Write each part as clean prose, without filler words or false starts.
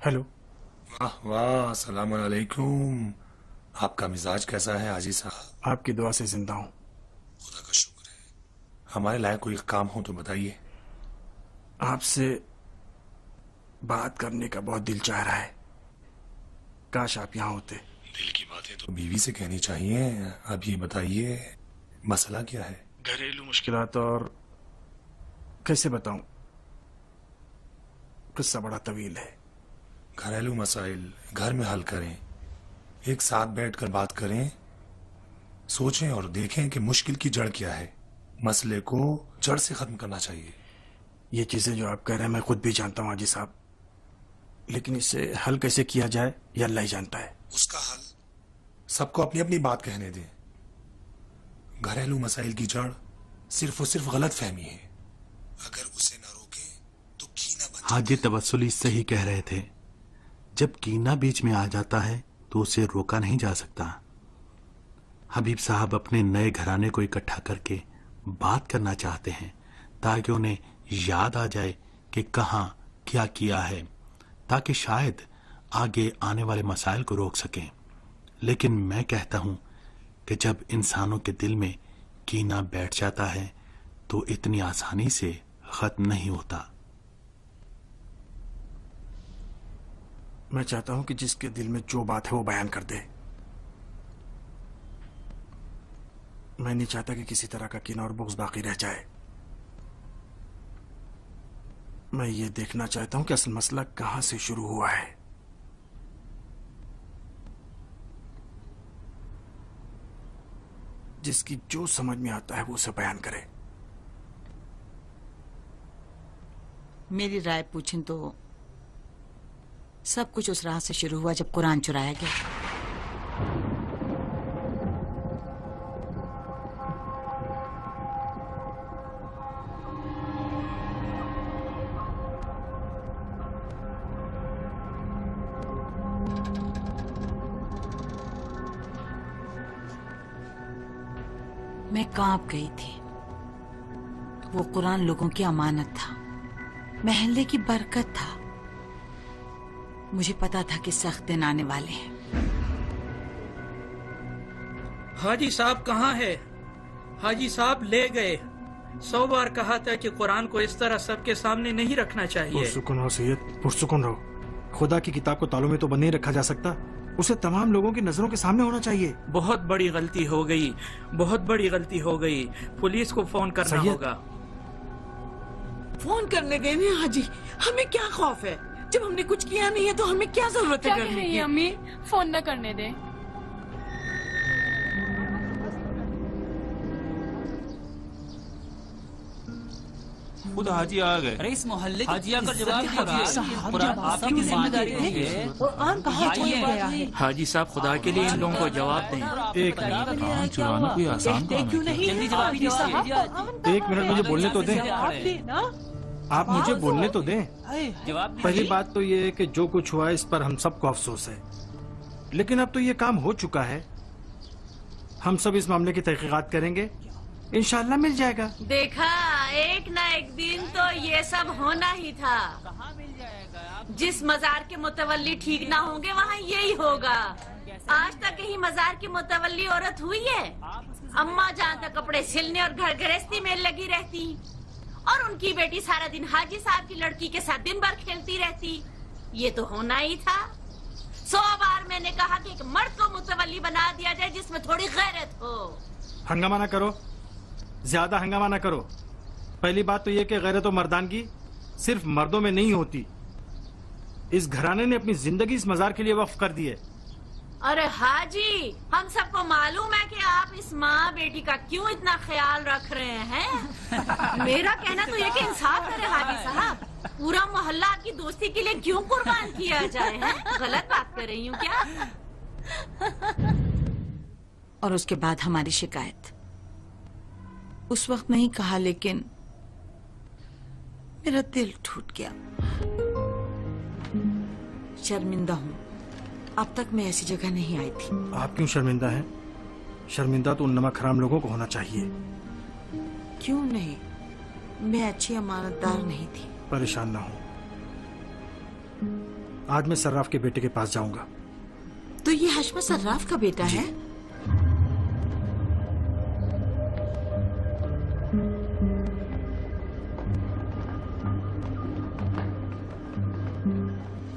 Hello. वाह वाह, सलाम अलैकुम। आपका मिजाज कैसा है हाजी साहब? आपकी दुआ से जिंदा हूँ। खुदा का शुक्र है। हमारे लायक कोई काम हो तो बताइए। आपसे बात करने का बहुत दिल चाह रहा है। काश आप यहाँ होते। दिल की बातें तो बीवी से कहनी चाहिए। अब ये बताइए, मसला क्या है? घरेलू मुश्किलात और कैसे बताऊं, किस्सा बड़ा तवील है। घरेलू मसाइल घर में हल करें, एक साथ बैठकर बात करें, सोचें और देखें कि मुश्किल की जड़ क्या है। मसले को जड़ से खत्म करना चाहिए। ये चीजें जो आप कह रहे हैं मैं खुद भी जानता हूँ हाजी साहब, लेकिन इसे हल कैसे किया जाए ये अल्लाह ही जानता है। उसका हल सबको अपनी अपनी बात कहने दें। घरेलू मसाइल की जड़ सिर्फ और सिर्फ गलत फहमी है। अगर उसे न रोके तो कीना बन जाता हाजी है। तवस्सुली सही कह रहे थे। जब कीना बीच में आ जाता है तो उसे रोका नहीं जा सकता। हबीब साहब अपने नए घराने को इकट्ठा करके बात करना चाहते हैं ताकि उन्हें याद आ जाए कि कहाँ क्या किया है, ताकि शायद आगे आने वाले मसाइल को रोक सकें। लेकिन मैं कहता हूं कि जब इंसानों के दिल में कीना बैठ जाता है तो इतनी आसानी से खत्म नहीं होता। मैं चाहता हूं कि जिसके दिल में जो बात है वो बयान कर दे। मैं नहीं चाहता कि किसी तरह का कीना और बुग़्ज़ बाकी रह जाए। मैं ये देखना चाहता हूं कि असल मसला कहां से शुरू हुआ है। जिसकी जो समझ में आता है वो उसे बयान करे। मेरी राय पूछें तो सब कुछ उस राह से शुरू हुआ जब कुरान चुराया गया। मैं कांप गई थी। वो कुरान लोगों की अमानत था, महल्ले की बरकत था। मुझे पता था कि सख्त दिन आने वाले हैं। हाजी साहब कहाँ है? हाजी साहब ले गए। 100 बार कहा था कि कुरान को इस तरह सबके सामने नहीं रखना चाहिए। पुरसुकून रहो सैयद, पुरसुकून रहो। खुदा की किताब को तालों में तो बंद नहीं रखा जा सकता, उसे तमाम लोगों की नजरों के सामने होना चाहिए। बहुत बड़ी गलती हो गई, बहुत बड़ी गलती हो गई। पुलिस को फोन करना होगा। फोन करने गए नहीं हाजी, हमें क्या खौफ है? जब हमने कुछ किया नहीं है तो हमें क्या जरूरत है करने की? अम्मी फोन न करने दे। खुद हाजी आ गए। अरे इस मोहल्ले हाजी आकर जवाब दीजिए। कुरान आपकी जिम्मेदारी है। कुरान कहाँ चुन गया है? हाजी साहब खुदा के लिए इन लोगों को जवाब दें। एक मिनट, कुरान चुराना कोई आसान काम क्यों है? नहीं? जल्दी जवाब दीजिए। एक मिनट मुझे बोलने तो दें। आप मुझे बोलने तो दें। जवाब पहली बात तो ये है कि जो कुछ हुआ इस पर हम सबको अफसोस है, लेकिन अब तो ये काम हो चुका है। हम सब इस मामले की तहकीकात करेंगे, इंशाल्लाह मिल जाएगा। देखा, एक ना एक दिन तो ये सब होना ही था। जिस मजार के मुतवल्ली ठीक ना होंगे वहाँ यही होगा। आज तक यही मजार की मुतवल्ली औरत हुई है। अम्मा जहाँ तक कपड़े सिलने और घर गृहस्थी में लगी रहती, और उनकी बेटी सारा दिन हाजी साहब की लड़की के साथ दिन भर खेलती रहती। ये तो होना ही था। 100 बार मैंने कहा कि एक मर्द को मुतवल्ली बना दिया जाए जिसमें थोड़ी गैरत हो। हंगामा ना करो, ज्यादा हंगामा ना करो। पहली बात तो ये कि गैरत और मर्दानगी सिर्फ मर्दों में नहीं होती। इस घराने ने अपनी जिंदगी इस मजार के लिए वक्फ कर दी है। अरे हाजी, हम सबको मालूम है कि आप इस माँ बेटी का क्यों इतना ख्याल रख रहे हैं। मेरा कहना तो ये कि इंसाफ करें हाजी साहब। पूरा मोहल्ला आपकी दोस्ती के लिए क्यों कुर्बान किया जाए? है गलत बात कर रही हूँ क्या? और उसके बाद हमारी शिकायत। उस वक्त नहीं कहा, लेकिन मेरा दिल टूट गया। शर्मिंदा हूँ, अब तक मैं ऐसी जगह नहीं आई थी। आप क्यों शर्मिंदा हैं? शर्मिंदा तो उन नमक हराम लोगों को होना चाहिए। क्यों नहीं? मैं अच्छी अमानतदार नहीं थी। परेशान ना हो, आज मैं सर्राफ के बेटे के पास जाऊंगा। तो ये हशमत सर्राफ का बेटा है?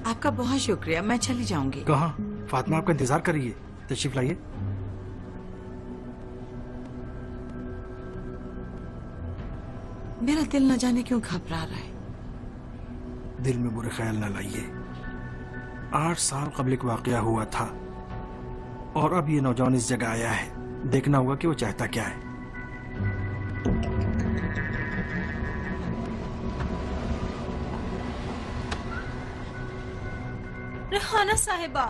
आपका बहुत शुक्रिया, मैं चली जाऊंगी। कहाँ? फातिमा आपका इंतजार कर रही है, तशरीफ लाइए। मेरा दिल न जाने क्यों घबरा रहा है। दिल में बुरे ख्याल न लाइए। 8 साल कबल एक वाकया हुआ था और अब ये नौजवान इस जगह आया है। देखना होगा कि वो चाहता क्या है। रेहाना साहिबा,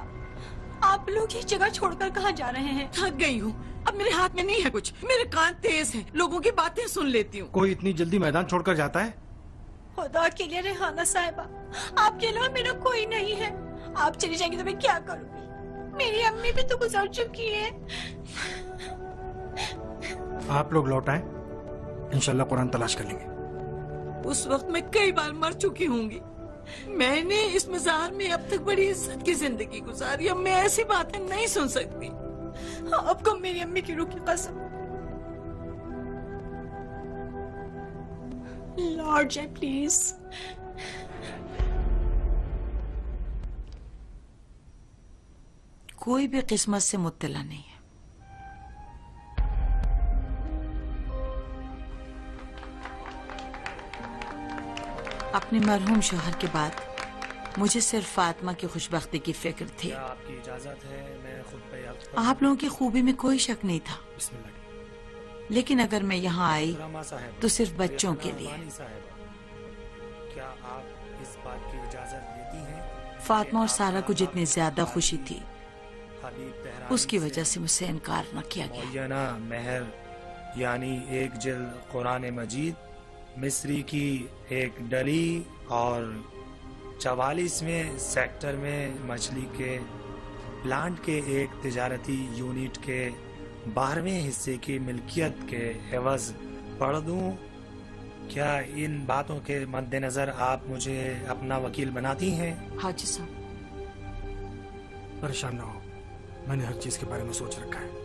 आप लोग ये जगह छोड़कर कहाँ जा रहे हैं? थक गई हूँ, अब मेरे हाथ में नहीं है कुछ। मेरे कान तेज हैं, लोगों की बातें सुन लेती हूँ। कोई इतनी जल्दी मैदान छोड़कर जाता है? खुदा के लिए रेहाना साहिबा, आपके अलावा मेरा कोई नहीं है। आप चली जाएंगी तो मैं क्या करूँगी? मेरी अम्मी भी तो गुजर चुकी है। आप लोग लौट आए, इंशाल्लाह कुरान तलाश कर लेंगे। उस वक्त मैं कई बार मर चुकी होंगी। मैंने इस मजार में अब तक बड़ी इज्जत की जिंदगी गुजारी। अब मैं ऐसी बातें नहीं सुन सकती। आपको मेरी अम्मी की रूह की कसम। लॉर्ड जय प्लीज। कोई भी किस्मत से मुत्तला नहीं है। अपने मरहूम शोहर के बाद मुझे सिर्फ फातिमा की खुशबख्ती की फिक्र थी। आपकी इजाजत है, मैं खुद पे आप लोगों की खूबी में कोई शक नहीं था, लेकिन अगर मैं यहाँ आई तो सिर्फ बच्चों के लिए। क्या आप इस बात की इजाजत देती हैं? फातिमा और सारा को जितनी ज्यादा खुशी थी उसकी वजह से मुझसे इनकार न किया गया। मौलाना महर यानी एक जिल्द कुरान मजीद, मिस्री की एक डली और 44वें सेक्टर में मछली के प्लांट के एक तिजारती यूनिट के 12वें हिस्से की मिल्कियत के एवज पढ़ दूं। क्या इन बातों के मद्देनजर आप मुझे अपना वकील बनाती हैं? हाजी साहब, परेशान ना हो, मैंने हर चीज के बारे में सोच रखा है।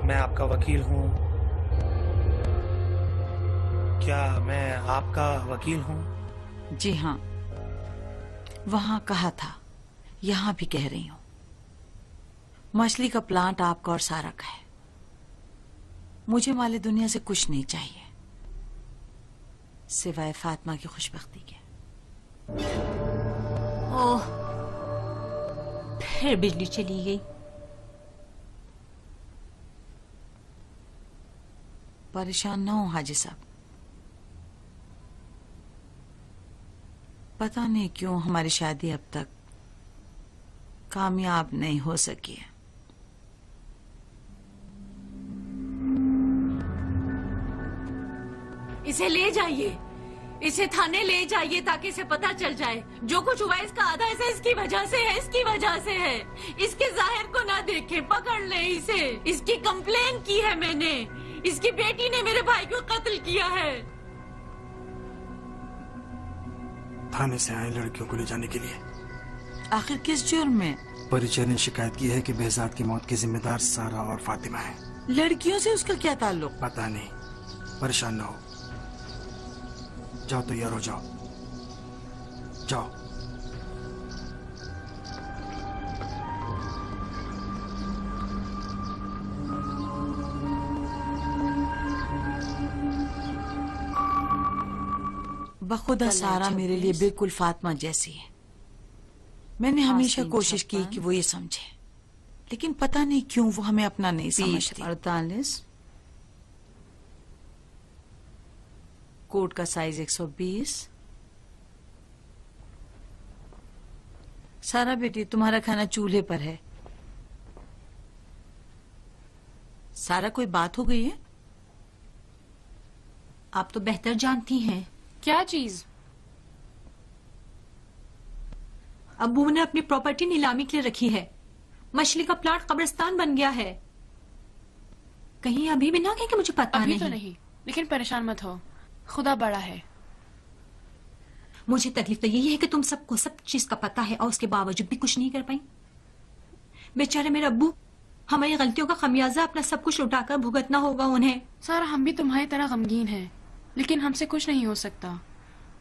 मैं आपका वकील हूँ। क्या मैं आपका वकील हूँ? जी हाँ, वहाँ कहा था, यहाँ भी कह रही हूँ। मछली का प्लांट आपका और सारा का है। मुझे माले दुनिया से कुछ नहीं चाहिए सिवाय फातिमा की खुशबख्ती के। ओह, फिर बिजली चली गई। परेशान ना हो हाजी साहब, पता नहीं क्यों हमारी शादी अब तक कामयाब नहीं हो सकी है। इसे ले जाइए, इसे थाने ले जाइए ताकि इसे पता चल जाए जो कुछ हुआ इसका आधा हिस्सा इसकी वजह से है, इसकी वजह से है। इसके जाहिर को ना देखे, पकड़ ले इसे। इसकी कंप्लेन की है मैंने। इसकी बेटी ने मेरे भाई को कत्ल किया है। थाने से आए लड़कियों को ले जाने के लिए। आखिर किस जुर्म में? परिचय ने शिकायत की है कि बेहजाद की मौत के जिम्मेदार सारा और फातिमा है। लड़कियों से उसका क्या ताल्लुक? पता नहीं, परेशान ना हो। जाओ, तैयार हो जाओ, जाओ। बखुदा सारा मेरे लिए बिल्कुल फातिमा जैसी है। मैंने हमेशा कोशिश की कि वो ये समझे, लेकिन पता नहीं क्यों वो हमें अपना नहीं समझती। 48 कोट का साइज 120। सारा बेटी, तुम्हारा खाना चूल्हे पर है। सारा, कोई बात हो गई है? आप तो बेहतर जानती हैं। क्या चीज? अब्बू ने अपनी प्रॉपर्टी नीलामी के लिए रखी है। मछली का प्लाट कब्रिस्तान बन गया है। कहीं अभी भी ना कहे कि मुझे पता अभी नहीं। तो नहीं, लेकिन परेशान मत हो, खुदा बड़ा है। मुझे तकलीफ तो यही है कि तुम सबको सब चीज का पता है और उसके बावजूद भी कुछ नहीं कर पाई। बेचारे मेरे अब्बू, हमारी गलतियों का खमियाजा अपना सब कुछ उठाकर भुगतना होगा उन्हें। सारा हम भी तुम्हारी तरह गमगीन हैं, लेकिन हमसे कुछ नहीं हो सकता।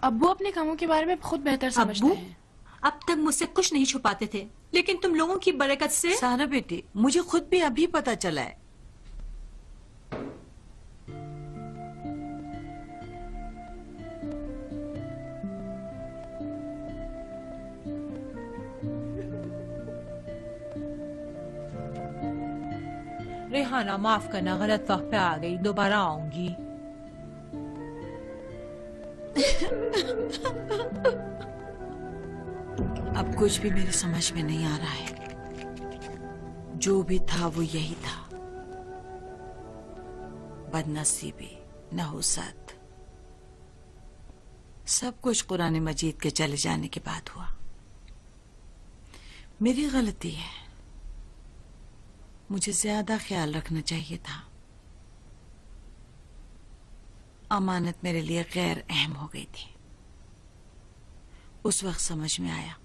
अब्बू अपने कामों के बारे में खुद बेहतर समझते हैं। अब तक मुझसे कुछ नहीं छुपाते थे, लेकिन तुम लोगों की बरकत से। सारा बेटी, मुझे खुद भी अभी पता चला है। रेहाना माफ करना, गलत वक्त पे आ गई, दोबारा आऊंगी। अब कुछ भी मेरी समझ में नहीं आ रहा है। जो भी था वो यही था, बदनसीबी, नहुसत, सब कुछ कुरान मजीद के चले जाने के बाद हुआ। मेरी गलती है, मुझे ज्यादा ख्याल रखना चाहिए था। अमानत मेरे लिए गैर अहम हो गई थी। उस वक्त समझ में आया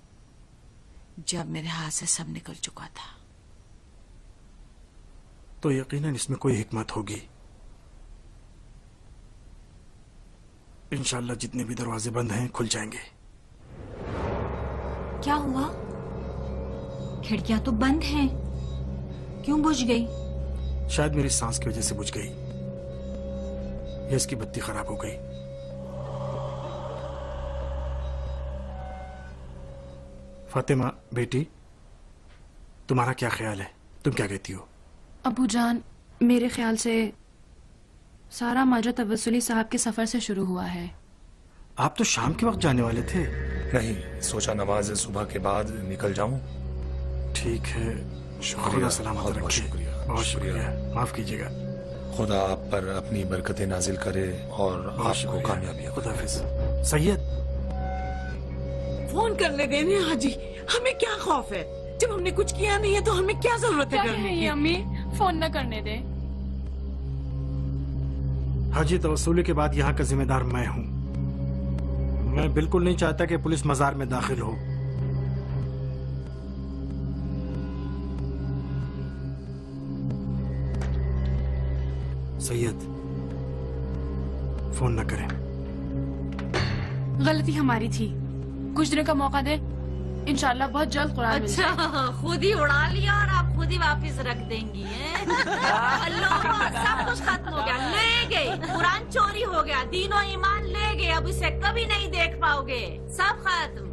जब मेरे हाथ से सब निकल चुका था। तो यकीनन इसमें कोई हिकमत होगी। इंशाल्लाह जितने भी दरवाजे बंद हैं खुल जाएंगे। क्या हुआ? खिड़कियां तो बंद हैं, क्यों बुझ गई? शायद मेरी सांस की वजह से बुझ गई, या इसकी बत्ती खराब हो गई। फातिमा बेटी, तुम्हारा क्या ख्याल है? तुम क्या कहती हो? अबू जान, मेरे ख्याल से सारा माजरा तवस्सुली साहब के सफर से शुरू हुआ है। आप तो शाम के वक्त जाने वाले थे। नहीं, सोचा नमाज सुबह के बाद निकल जाऊं। ठीक है, खुदा सलामत रखे। बहुत शुक्रिया, माफ कीजिएगा। खुदा आप पर अपनी बरकतें नाजिल करे और आपको कामयाबी। खुदाफिज। सैयद, फोन करने देने हाजी, हमें क्या खौफ है? जब हमने कुछ किया नहीं है तो हमें क्या जरूरत है करने की? अम्मी, फोन न करने दे। हाजी तवस्सुली के बाद यहाँ का जिम्मेदार मैं हूँ। मैं बिल्कुल नहीं चाहता कि पुलिस मजार में दाखिल हो। सैयद, फोन न करें। गलती हमारी थी, कुछ दिनों का मौका दे, इंशाल्लाह बहुत जल्द कुरान मिल जाएगा। अच्छा, खुद ही उड़ा लिया और आप खुद ही वापस रख देंगी हैं? अल्लाह, सब कुछ खत्म हो गया, ले गए, कुरान चोरी हो गया, दीनो ईमान ले गए, अब इसे कभी नहीं देख पाओगे, सब खत्म।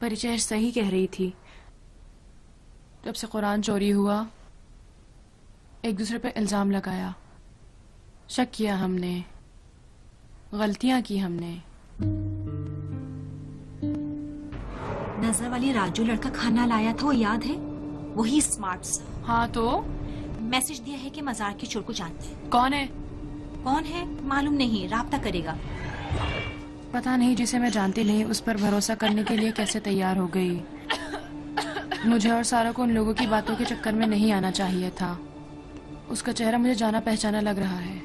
परिचय सही कह रही थी। जब से कुरान चोरी हुआ, एक दूसरे पे इल्जाम लगाया, शक किया हमने, गलतियां की हमने। नजर वाली राजू लड़का खाना लाया था, वो याद है? वही स्मार्ट सा। हाँ तो मैसेज दिया है कि मजार के चोर को जानते हैं। कौन है? कौन है मालूम नहीं, राब्ता करेगा। पता नहीं, जिसे मैं जानती नहीं उस पर भरोसा करने के लिए कैसे तैयार हो गई। मुझे और सारा को उन लोगों की बातों के चक्कर में नहीं आना चाहिए था। उसका चेहरा मुझे जाना पहचाना लग रहा है।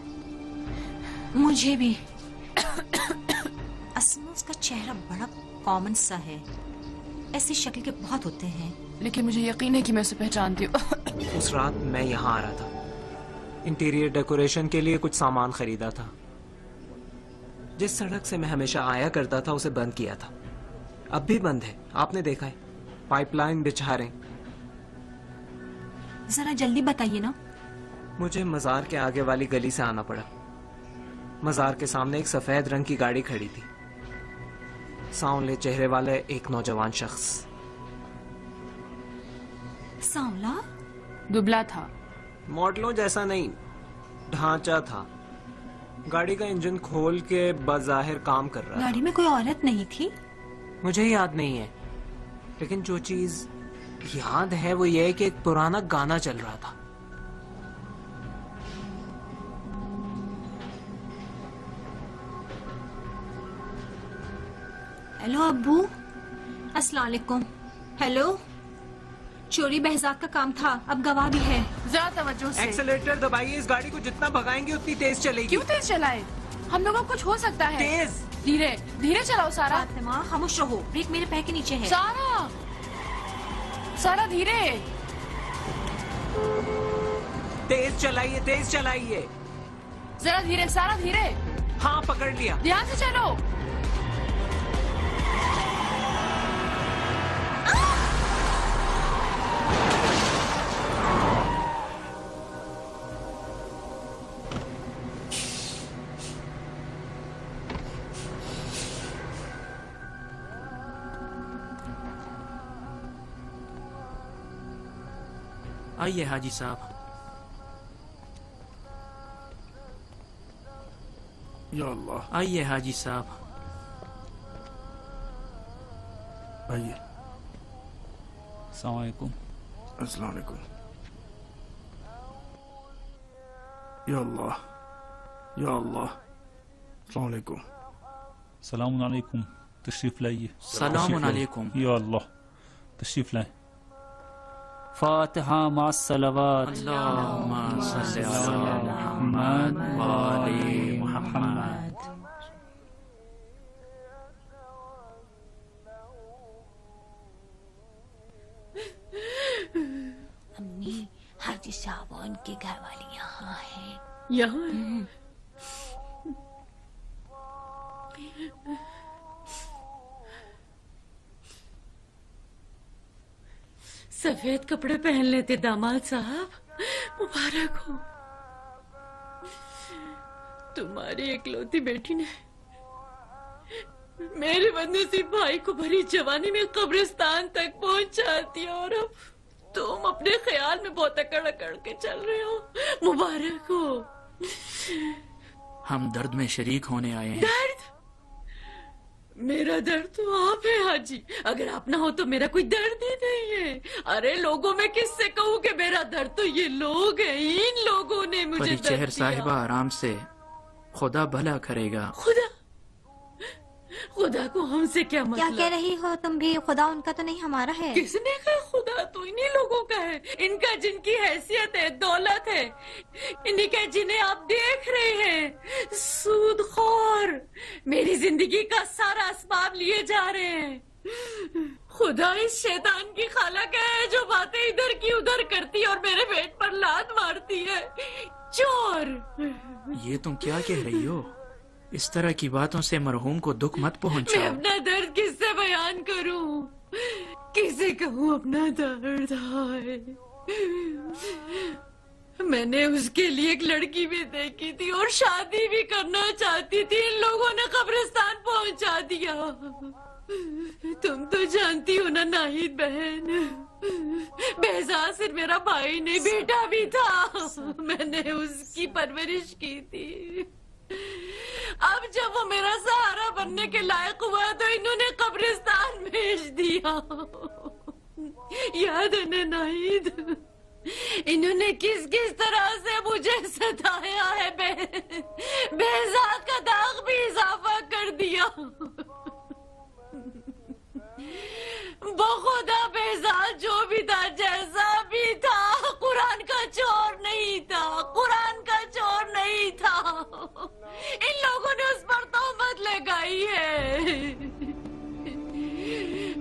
मुझे भी। असल में उसका चेहरा बड़ा कॉमन सा है, ऐसी शक्ल के बहुत होते हैं। लेकिन मुझे यकीन है कि मैं उसे पहचानती हूँ। उस रात मैं यहाँ आ रहा था, इंटीरियर डेकोरेशन के लिए कुछ सामान खरीदा था। जिस सड़क से मैं हमेशा आया करता था उसे बंद किया था, अब भी बंद है, आपने देखा है। पाइपलाइन बिछा रहे। जरा जल्दी बताइए ना। मुझे मजार के आगे वाली गली से आना पड़ा। मजार के सामने एक सफेद रंग की गाड़ी खड़ी थी, सांवले चेहरे वाले एक नौजवान शख्स। सांवला? दुबला था। मॉडलों जैसा नहीं, ढांचा था। गाड़ी का इंजन खोल के बज़ाहिर काम कर रहा। गाड़ी में कोई औरत नहीं थी? मुझे याद नहीं है, लेकिन जो चीज याद है वो ये कि एक पुराना गाना चल रहा था। हेलो अब्बू, अस्सलाम वालेकुम। हेलो, चोरी बहजाद का काम था, अब गवाह भी है। जरा तवज्जो से। एक्सेलेरेटर दबाइए, इस गाड़ी को जितना भगाएंगे उतनी तेज चलेगी। क्यों तेज चलाए? हम लोगों को कुछ हो सकता है। तेज धीरे धीरे चलाओ सारा। फातिमा खामोश रहो, ब्रेक मेरे पैर के नीचे है। सारा सारा धीरे। तेज चलाइए, तेज चलाइए। जरा धीरे, सारा धीरे। हाँ पकड़ लिया। ध्यान से चलो। आइए हाजी साहब। या अल्लाह। आइए हाजी साहब। आइए। अस्सलाम वालेकुम। अस्सलाम वालेकुम। या अल्लाह, या अल्लाह। अस्सलाम वालेकुम। सलाम अलैकुम। तशरीफ लाइए। सलाम अलैकुम। या अल्लाह, तशरीफ लाए। फातिहा मा सलवात। अल्लाहुम्मा सल्लि अला मुहम्मद व आलि मुहम्मद। अम्मी, हाजी साहब और उनके घर वाले यहाँ हैं। यहाँ सफेद कपड़े पहन लेते दामाद साहब, मुबारक हो। तुम्हारी इकलौती बेटी ने मेरे बदनसीब भाई को भरी जवानी में कब्रिस्तान तक पहुंचा दिया और अब तुम अपने ख्याल में बहुत अकड़ अकड़ के चल रहे हो। मुबारक हो। हम दर्द में शरीक होने आए हैं। दर्द? मेरा दर्द तो आप है हाजी, अगर आप ना हो तो मेरा कोई दर्द ही नहीं है। अरे लोगों में किससे कहूँ कि मेरा दर्द तो ये लोग हैं, इन लोगों ने मुझे दर्द परिचहर दिया। साहिबा आराम से, खुदा भला करेगा। खुदा? खुदा को हमसे क्या मतलब? क्या कह रही हो तुम भी? खुदा उनका तो नहीं, हमारा है। किसने कहा? खुदा तो इन्हीं लोगों का है, इनका जिनकी हैसियत है, दौलत है, इन्हीं का जिन्हें आप देख रहे हैं। सूदखोर मेरी जिंदगी का सारा असबाब लिए जा रहे हैं। खुदा इस शैतान की खाला का है जो बातें इधर की उधर करती है और मेरे पेट पर लात मारती है। चोर! ये तुम क्या कह रही हो? इस तरह की बातों से मरहूम को दुख मत मैं पहुंचाओ। अपना दर्द किससे बयान करूं? किसे कहूं अपना दर्द? हाय, मैंने उसके लिए एक लड़की भी देखी थी और शादी भी करना चाहती थी। इन लोगों ने कब्रिस्तान पहुंचा दिया। तुम तो जानती हो ना नाहिद बहन, बेहजाद सिर्फ मेरा भाई नहीं, बेटा भी था। मैंने उसकी परवरिश की थी। अब जब वो मेरा सहारा बनने के लायक हुआ तो इन्होंने कब्रिस्तान भेज दिया। याद है ना नाहिद? इन्होंने किस किस तरह से मुझे सताया है। बेहजाद का दाग भी इजाफा कर दिया। बखुदा बेहजाद जो भी था, जैसा भी था, कुरान का चोर नहीं था, कुरान का चोर नहीं था। इन लोगों ने उस पर तोहमत लगाई है।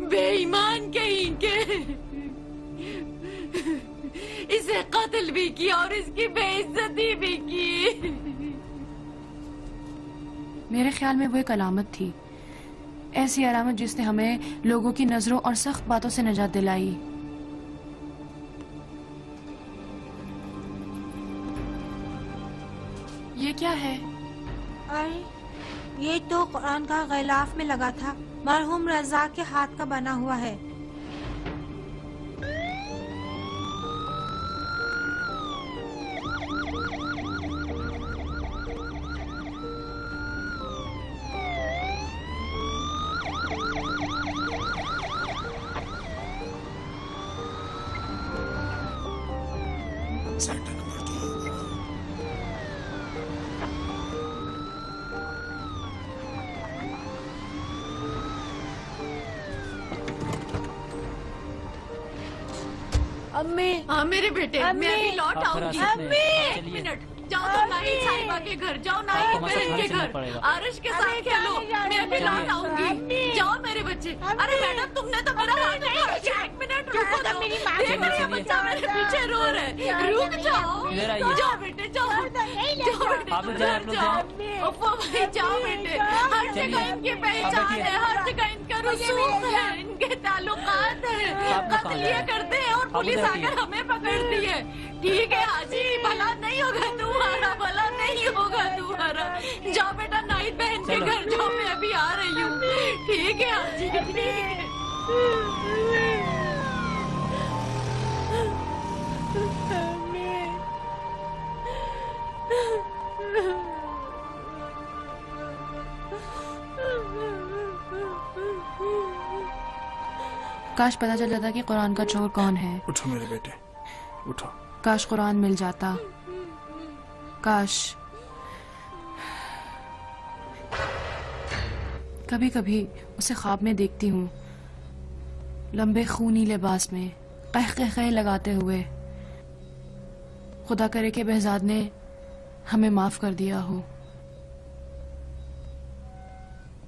बेईमान कहीं के। इसे कत्ल भी किया और इसकी बेइज्जती भी की। मेरे ख्याल में वो एक अलामत थी, ऐसी अलामत जिसने हमें लोगों की नजरों और सख्त बातों से निजात दिलाई। ये क्या है? अरे ये तो कुरान का गिलाफ में लगा था, मरहूम रजा के हाथ का बना हुआ है। अम्मी हाँ मेरे बेटे मैं अभी लौट आऊंगी। एक मिनट जाओ तो नाहिद साहिबा के घर जाओ, नाहिद बहन के घर, आरिश के साथ खेलो, मैं अभी लौट आऊंगी। जाओ मेरे बच्चे। अरे मैडम तुमने तो मेरा हाथ पकड़ा। एक मिनट रुको तो मेरी माँ ये बच्चा मेरे पीछे रो रहा है। रुक जाओ जाओ बेटे जाओ जाओ बेटे जाओ भाई जाओ बेटे। हर जगह इनकी पहचान है, हर जगह इनका रसूख है, इनके ताल्लुकात है, कत्ल ये करते हैं और पुलिस आकर हमें पकड़ती है। ठीक है हाजी भला नहीं होगा तुम्हारा, भला नहीं होगा तुम्हारा। जाओ बेटा नाहिद बहन के घर जाओ, मैं अभी आ रही हूँ। ठीक है हाजी ठीक है। काश पता चल जाता कि कुरान का चोर कौन है। उठो मेरे बेटे उठो। काश कुरान मिल जाता। काश कभी कभी उसे ख्वाब में देखती हूँ, लंबे खूनी लिबास में कह कह लगाते हुए। खुदा करे कि बहजाद ने हमें माफ कर दिया हो।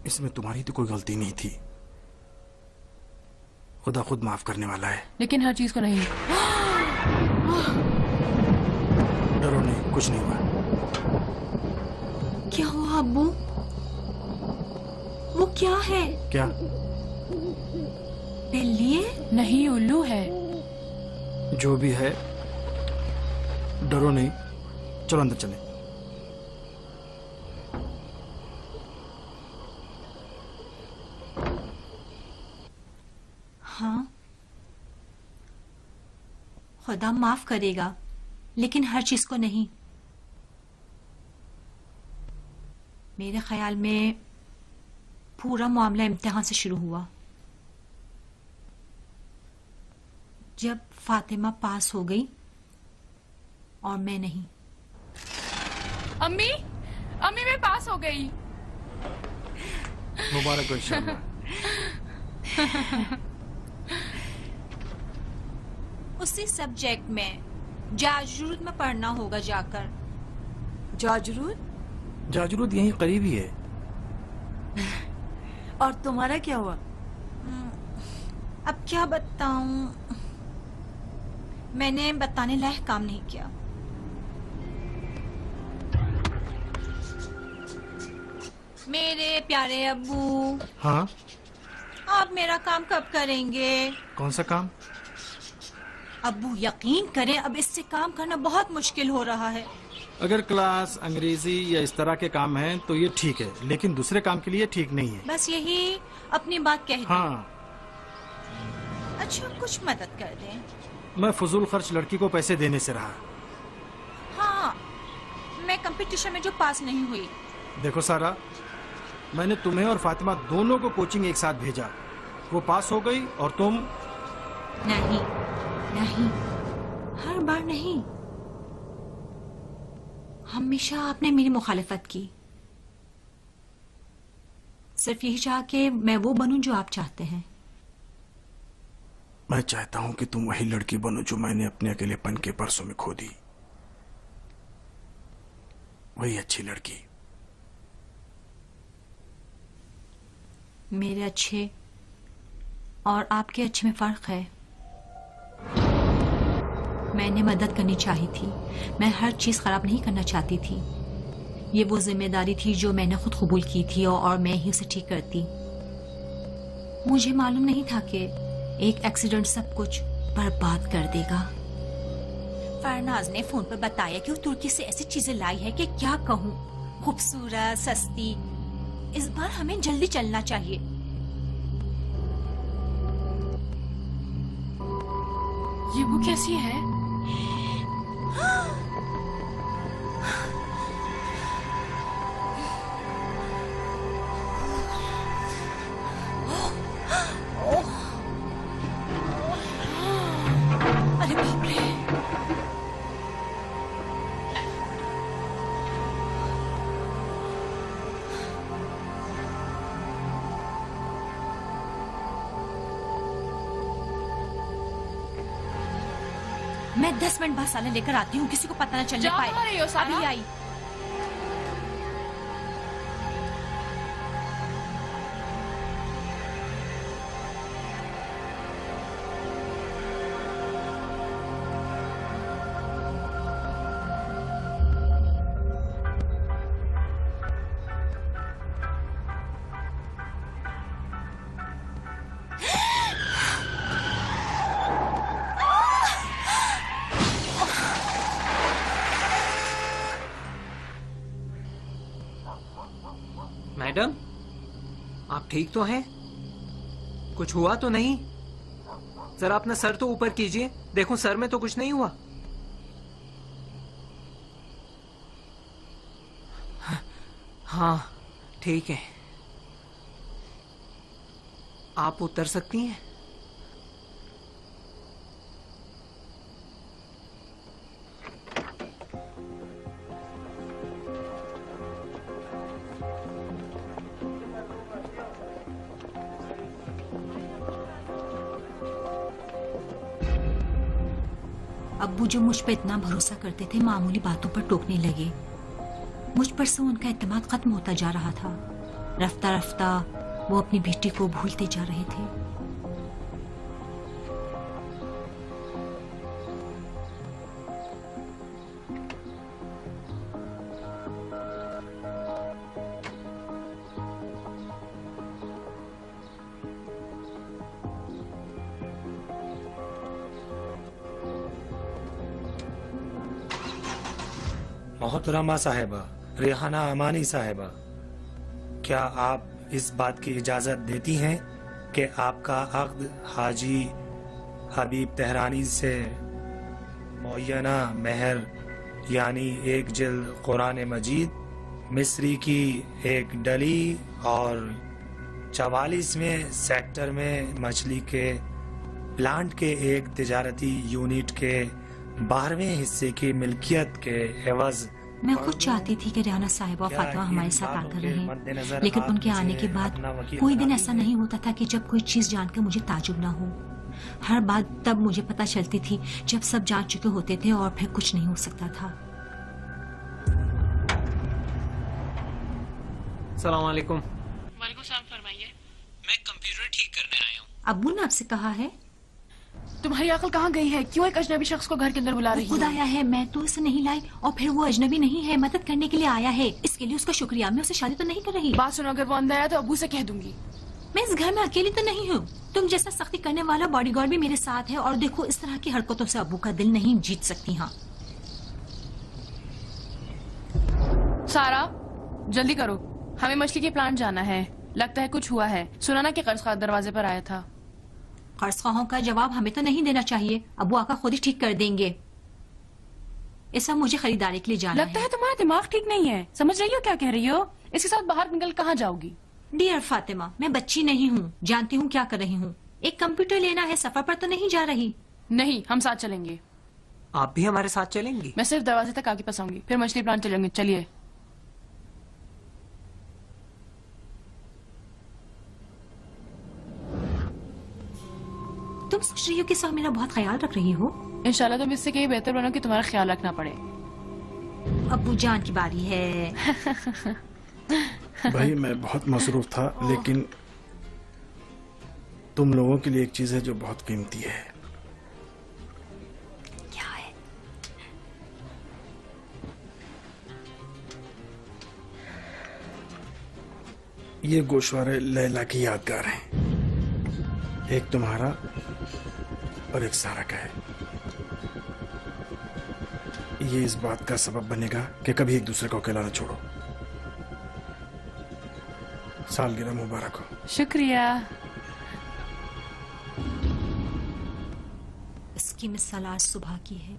इसमें तुम्हारी तो कोई गलती नहीं थी, खुदा खुद माफ करने वाला है। लेकिन हर चीज को नहीं। डरो नहीं, कुछ नहीं हुआ। क्या हुआ अब्बू? वो क्या है? क्या? बिल्ली? नहीं उल्लू है। जो भी है डरो नहीं, चलो अंदर चले। हाँ खुदा माफ करेगा, लेकिन हर चीज को नहीं। मेरे ख्याल में पूरा मामला इम्तिहान से शुरू हुआ। जब फातिमा पास हो गई और मैं नहीं। अम्मी अम्मी मैं पास हो गई। मुबारक हो इंशाअल्लाह। उसी सब्जेक्ट में जाजरूद में पढ़ना होगा जाकर। जाजरूद? जाजरूद यहीं करीब ही है। और तुम्हारा क्या हुआ? अब क्या बताऊं, मैंने बताने लायक काम नहीं किया। मेरे प्यारे अब्बू। हाँ आप मेरा काम कब करेंगे? कौन सा काम? अब्बू यकीन करें अब इससे काम करना बहुत मुश्किल हो रहा है। अगर क्लास अंग्रेजी या इस तरह के काम हैं तो ये ठीक है, लेकिन दूसरे काम के लिए ठीक नहीं है। बस यही अपनी बात कह दें। हाँ अच्छा कुछ मदद कर दें। मैं फजूल खर्च लड़की को पैसे देने से रहा। हाँ मैं कंपटीशन में जो पास नहीं हुई। देखो सारा, मैंने तुम्हें और फातिमा दोनों को कोचिंग एक साथ भेजा, वो पास हो गई और तुम नहीं नहीं, हर बार नहीं। हमेशा आपने मेरी मुखालिफत की, सिर्फ यही चाह के मैं वो बनूं जो आप चाहते हैं। मैं चाहता हूं कि तुम वही लड़की बनो जो मैंने अपने अकेलेपन के परसों में खो दी, वही अच्छी लड़की। मेरे अच्छे और आपके अच्छे में फर्क है। मैंने मदद करनी चाहिए थी, मैं हर चीज खराब नहीं करना चाहती थी। ये वो जिम्मेदारी थी जो मैंने खुद कबूल की थी और मैं ही उसे ठीक करती। मुझे मालूम नहीं था कि एक एक्सीडेंट सब कुछ बर्बाद कर देगा। फरनाज ने फोन पर बताया कि वो तुर्की से ऐसी चीजें लाई है कि क्या कहूँ, खूबसूरत सस्ती। इस बार हमें जल्दी चलना चाहिए। ये वो कैसी है? अरे बाप रे। मैं 10 मिनट बाद सालन लेकर आती हूँ, किसी को पता न चलने जा कहाँ रही हो, पाए। सारा? अभी आई। मैडम, आप ठीक तो हैं? कुछ हुआ तो नहीं? जरा अपना सर तो ऊपर कीजिए, देखो सर में तो कुछ नहीं हुआ। हाँ ठीक है, आप उतर सकती हैं। अब्बू जो मुझ पर इतना भरोसा करते थे, मामूली बातों पर टोकने लगे। मुझ पर से उनका एतमाद खत्म होता जा रहा था। रफ्ता रफ्ता वो अपनी बेटी को भूलते जा रहे थे। मोहतरमा साहिबा, रेहाना अमानी साहिबा, क्या आप इस बात की इजाजत देती हैं कि आपका अक़्द हाजी हबीब तेहरानी से मुअय्यना मेहर यानी एक जिल्द कुरान मजीद, मिस्री की एक डली और 44वें सेक्टर में मछली के प्लांट के एक तिजारती यूनिट के 12वें हिस्से की मिल्कियत के एवज। मैं खुद चाहती थी कि रेहाना साहिबा और फातिमा हमारे साथ आकर रहें, लेकिन उनके आने के बाद कोई दिन ऐसा नहीं होता था कि जब कोई चीज जानकर मुझे ताजुब ना हो। हर बात तब मुझे पता चलती थी जब सब जान चुके होते थे और फिर कुछ नहीं हो सकता था। सलाम वालेकुम। वालेकुम सलाम, फरमाइए। मैं कंप्यूटर ठीक करने आया हूँ। अब्बू ने आपसे कहा है? तुम्हारी अकल कहाँ गई है? क्यों एक अजनबी शख्स को घर के अंदर बुला रही खुद आया है, मैं तो उसे नहीं लाई, और फिर वो अजनबी नहीं है, मदद करने के लिए आया है। इसके लिए उसका शुक्रिया। मैं उसे शादी तो नहीं कर रही। बात सुनो, अगर वो अंदर आया तो अब्बू से कह दूंगी। मैं इस घर में अकेली तो नहीं हूँ। तुम जैसा सख्ती करने वाला बॉडीगार्ड भी मेरे साथ है, और देखो इस तरह की हरकतों से अब्बू का दिल नहीं जीत सकती। हाँ सारा, जल्दी करो, हमें मछली के प्लांट जाना है। लगता है कुछ हुआ है। सुना ना कि कर्ज खा दरवाजे पर आया था। कर्ज खाओं का जवाब हमें तो नहीं देना चाहिए। अब्बू आका खुद ही ठीक कर देंगे। इस सब मुझे खरीदारी के लिए जाना लगता है तुम्हारा दिमाग ठीक नहीं है। समझ रही हो क्या कह रही हो? इसके साथ बाहर निकल कहाँ जाओगी? डियर फातिमा, मैं बच्ची नहीं हूँ, जानती हूँ क्या कर रही हूँ। एक कंप्यूटर लेना है, सफर पर तो नहीं जा रही। नहीं, हम साथ चलेंगे। आप भी हमारे साथ चलेंगी? मैं सिर्फ दरवाजे तक आके पास आऊंगी, फिर मछली प्लांट चलेंगे। चलिए। तुम सोच रही हो कि सब मेरा बहुत ख्याल रख रही हो? इंशाल्लाह तुम इससे कहीं बेहतर बनो कि तुम्हारा ख्याल रखना पड़े। अब्बू जान की बारी है। भाई मैं बहुत मसरूफ था, लेकिन तुम लोगों के लिए एक चीज है जो बहुत कीमती है। क्या है? ये गोशवारे लैला की यादगार हैं। एक तुम्हारा और एक सारा का है। ये इस बात का सबब बनेगा कि कभी एक दूसरे को अकेला न छोड़ो। सालगिरह मुबारक हो। शुक्रिया। इसकी मिसाल आज सुबह की है,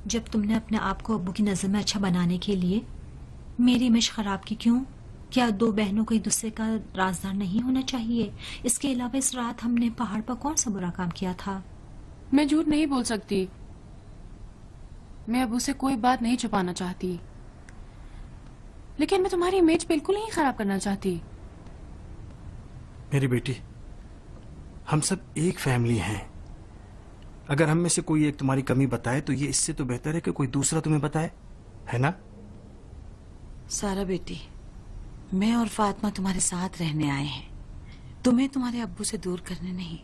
जब तुमने अपने आप को अब्बू की नजर में अच्छा बनाने के लिए मेरी इमेज खराब की। क्यों? क्या दो बहनों को एक दूसरे का राजदार नहीं होना चाहिए? इसके अलावा इस रात हमने पहाड़ पर कौन सा बुरा काम किया था? मैं झूठ नहीं बोल सकती। मैं अब्बू से कोई बात नहीं छुपाना चाहती, लेकिन मैं तुम्हारी इमेज बिल्कुल नहीं खराब करना चाहती। मेरी बेटी, हम सब एक फैमिली हैं। अगर हम में से कोई एक तुम्हारी कमी बताए तो ये इससे तो बेहतर है कि कोई दूसरा तुम्हें बताए, है ना? सारा बेटी, मैं और फातिमा तुम्हारे साथ रहने आए हैं, तुम्हें तुम्हारे अब्बू से दूर करने नहीं।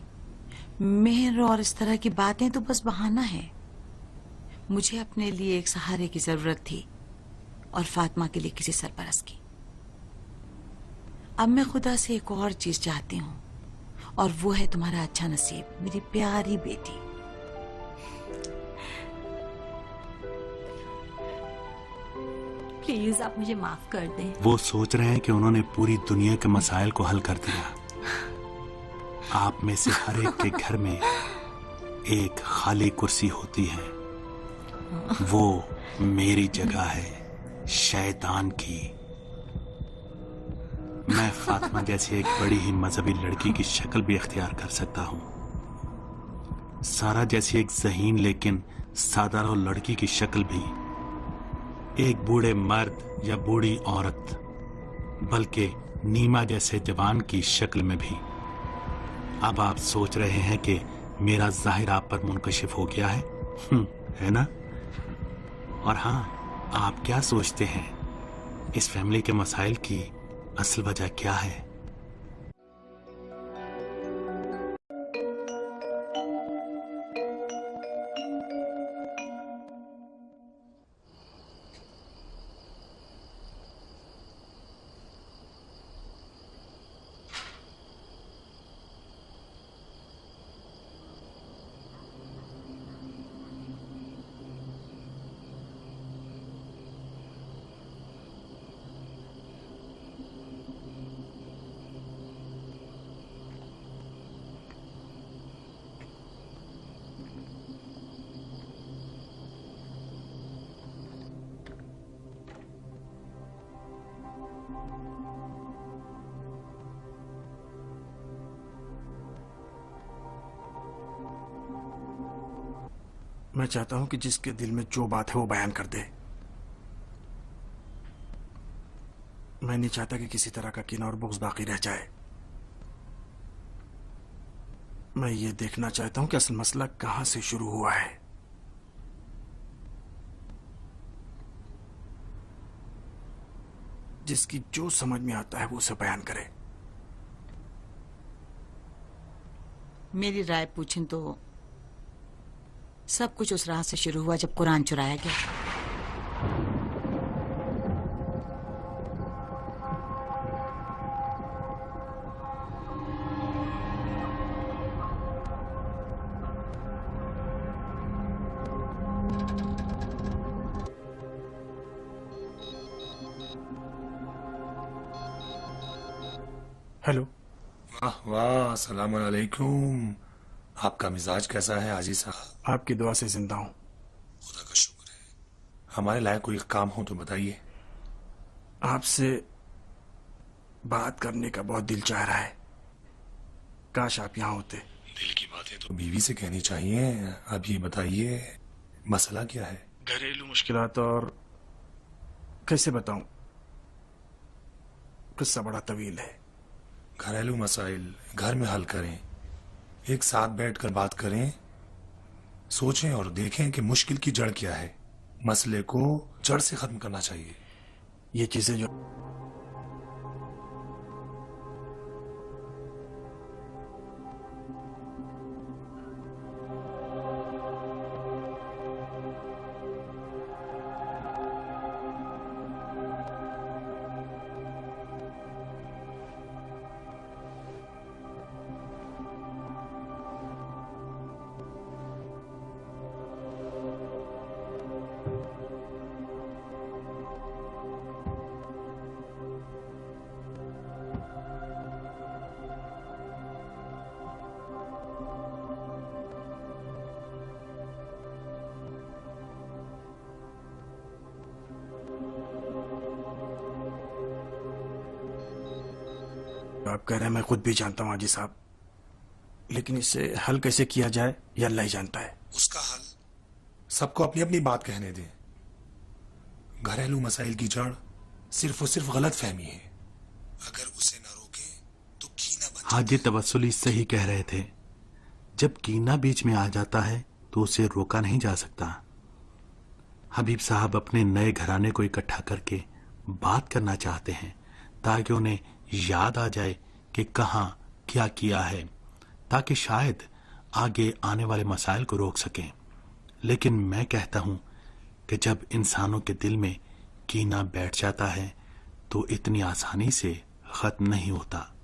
मेहर और इस तरह की बातें तो बस बहाना है। मुझे अपने लिए एक सहारे की जरूरत थी और फातिमा के लिए किसी सरपरस्त की। अब मैं खुदा से एक और चीज चाहती हूँ और वो है तुम्हारा अच्छा नसीब, मेरी प्यारी बेटी। प्लीज आप मुझे माफ कर दें। वो सोच रहे हैं कि उन्होंने पूरी दुनिया के मसाइल को हल कर दिया। आप में से हर एक के घर में एक खाली कुर्सी होती है, वो मेरी जगह है, शैतान की। मैं फातिमा जैसी एक बड़ी ही मजहबी लड़की की शक्ल भी इख्तियार कर सकता हूं, सारा जैसी एक ज़हीन लेकिन साधारण लड़की की शक्ल भी, एक बूढ़े मर्द या बूढ़ी औरत, बल्कि नीमा जैसे जवान की शक्ल में भी। अब आप सोच रहे हैं कि मेरा जाहिर आप पर मुनकशिफ हो गया है ना? और हाँ, आप क्या सोचते हैं इस फैमिली के मसाइल की असल वजह क्या है? मैं चाहता हूं कि जिसके दिल में जो बात है वो बयान कर दे। मैं नहीं चाहता कि किसी तरह का कीना और बुग़्ज़ बाकी रह जाए। मैं ये देखना चाहता हूं कि असल मसला कहां से शुरू हुआ है। जिसकी जो समझ में आता है वो उसे बयान करे। मेरी राय पूछें तो सब कुछ उस रात से शुरू हुआ जब कुरान चुराया गया। हेलो। वाह वाह, अस्सलाम वालेकुम। आपका मिजाज कैसा है हाजी साहब? आपकी दुआ से जिंदा हूं। खुदा का शुक्र है। हमारे लायक कोई काम हो तो बताइए। आपसे बात करने का बहुत दिल चाह रहा है। काश आप यहाँ होते। दिल की बातें तो बीवी से कहनी चाहिए। अब ये बताइए मसला क्या है? घरेलू मुश्किलात और कैसे बताऊं, किस्सा बड़ा तवील है। घरेलू मसाइल घर में हल करें, एक साथ बैठकर बात करें, सोचें और देखें कि मुश्किल की जड़ क्या है। मसले को जड़ से खत्म करना चाहिए। ये चीजें जो आप कह रहे हैं मैं खुद भी जानता हूं हाजी साहब, लेकिन इसे हल कैसे किया जाए ये अल्लाह ही जानता है। उसका हल सबको अपनी अपनी बात कहने दें। घरेलू मसाइल की जड़ सिर्फ और सिर्फ गलत फहमी है। अगर उसे ना रोके तो कीना बन। हाजी तवस्सुली सही कह रहे थे। जब कीना बीच में आ जाता है तो उसे रोका नहीं जा सकता। हबीब साहब अपने नए घराने को इकट्ठा करके बात करना चाहते हैं ताकि उन्हें याद आ जाए कि कहाँ क्या किया है, ताकि शायद आगे आने वाले मसाइल को रोक सकें। लेकिन मैं कहता हूं कि जब इंसानों के दिल में कीना बैठ जाता है तो इतनी आसानी से खत्म नहीं होता।